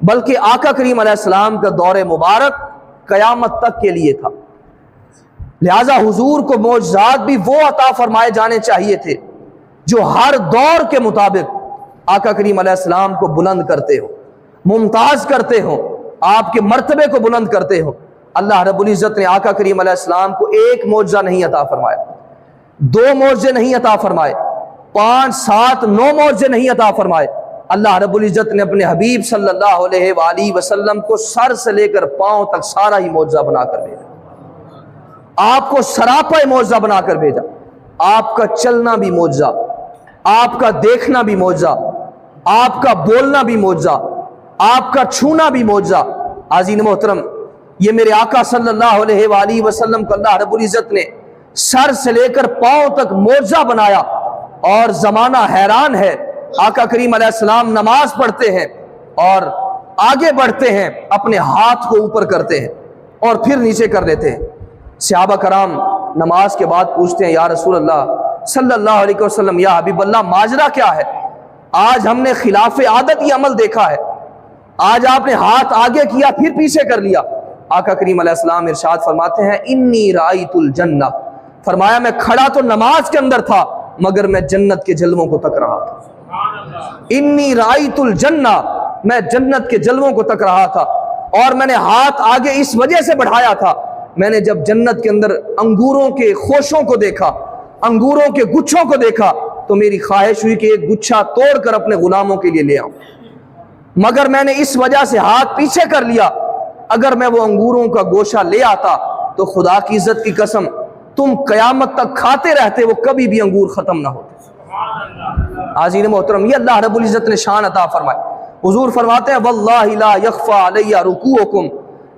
बल्कि आका करीम अलैहिस्सलाम का दौर मुबारक क़यामत तक के लिए था। लिहाजा हुजूर को मौजज़ात भी वो अता फरमाए जाने चाहिए थे जो हर दौर के मुताबिक आका करीम अलैहिस्सलाम को बुलंद करते हो, मुमताज़ करते हो, आपके मर्तबे को बुलंद करते हो। अल्लाह रब्बुल इज़्ज़त ने आका करीम अलैहिस्सलाम को एक मौजज़ा नहीं अता फरमाया, 2 मौजज़े नहीं अता फरमाए, 5, 7, 9 मौजज़े नहीं अता फरमाए। अल्लाह रब्बुल इज़्ज़त ने अपने हबीब सल्लल्लाहु अलैहि वसल्लम को सर से लेकर पांव तक सारा ही मौजज़ा बनाकर भेजा। आपको सरापा मौजज़ा बनाकर भेजा। आपका चलना भी मौजज़ा, आपका देखना भी मौजज़ा, आपका बोलना भी मौजज़ा, आपका छूना भी मौजज़ा। आज़ीन मोहतरम, ये मेरे आका सल्लल्लाहु अलैहि वसल्लम को अल्लाह रब्बुल इज़्ज़त ने सर से लेकर पांव तक मौजज़ा बनाया और ज़माना हैरान है। आका करीम अलैहिस्सलाम नमाज पढ़ते हैं और आगे बढ़ते हैं, अपने हाथ को ऊपर करते हैं और फिर नीचे कर लेते हैं। सहाबा कराम नमाज के बाद पूछते हैं, या रसूल अल्लाह सल्लल्लाहु अलैहि वसल्लम, या हबीब अल्लाह, माजरा क्या है? आज हमने खिलाफे आदत ये अमल देखा है, आज आपने हाथ आगे किया फिर पीछे कर लिया। आका करीम अलैहिस्सलाम इरशाद फरमाते हैं, इन्नी राइतुल जन्नह, फरमाया मैं खड़ा तो नमाज के अंदर था मगर मैं जन्नत के जलवों को तक रहा था। इन्नी राइतुल जन्नह, मैं जन्नत के जलवों को तक रहा था। और मैंने हाथ आगे इस वजह से बढ़ाया था, मैंने जब जन्नत के अंदर अंगूरों के खोशों को देखा, अंगूरों के गुच्छों को देखा, तो मेरी ख्वाहिश हुई कि एक गुच्छा तोड़कर अपने गुलामों के लिए ले आऊं, मगर मैंने इस वजह से हाथ पीछे कर लिया। अगर मैं वो अंगूरों का गोशा ले आता तो खुदा की इज्जत की कसम तुम कयामत तक खाते रहते, वो कभी भी अंगूर खत्म ना होते। आज़ीन मोहतरम, ये अल्लाह रब्बुल इज़्ज़त ने शान अता फरमाए। हुजूर फरमाते हैं, वल्लाहि ला यख्फा अलैया रुकूअकुम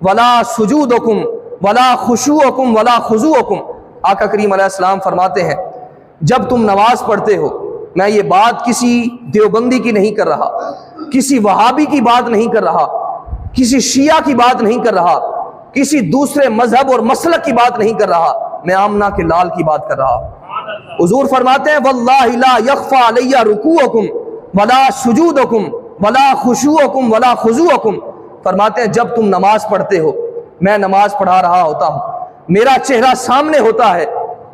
वला सुजूदकुम वला खुशूअकुम वला खुज़ूअकुम। आका करीम अलैहिस्सलाम फरमाते हैं, जब तुम नमाज पढ़ते हो, मैं ये बात किसी देवबंदी की नहीं कर रहा, किसी वहाबी की बात नहीं कर रहा, किसी शिया की बात नहीं कर रहा, किसी दूसरे मजहब और मसलक की बात नहीं कर रहा, मैं आमना के लाल की बात कर रहा हूं। हुजूर फरमाते हैं, वल्लाहि ला यख्फा अलैया रुकूअकुम वला सुजूदकुम वला खुशूअकुम वला खुज़ूअकुम। फरमाते हैं, जब तुम नमाज पढ़ते हो, मैं नमाज पढ़ा रहा होता हूं, मेरा चेहरा सामने होता है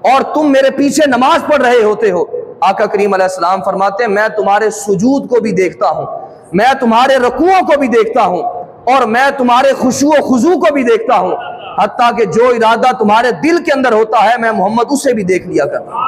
और तुम मेरे पीछे नमाज पढ़ रहे होते हो। आका करीम अलैहिस्सलाम फरमाते हैं, मैं तुम्हारे सुजूद को भी देखता हूं, मैं तुम्हारे रकूओं को भी देखता हूं और मैं तुम्हारे खुशू व खुजू को भी देखता हूं, हत्ता कि जो इरादा तुम्हारे दिल के अंदर होता है मैं मोहम्मद उसे भी देख लिया करता हूं।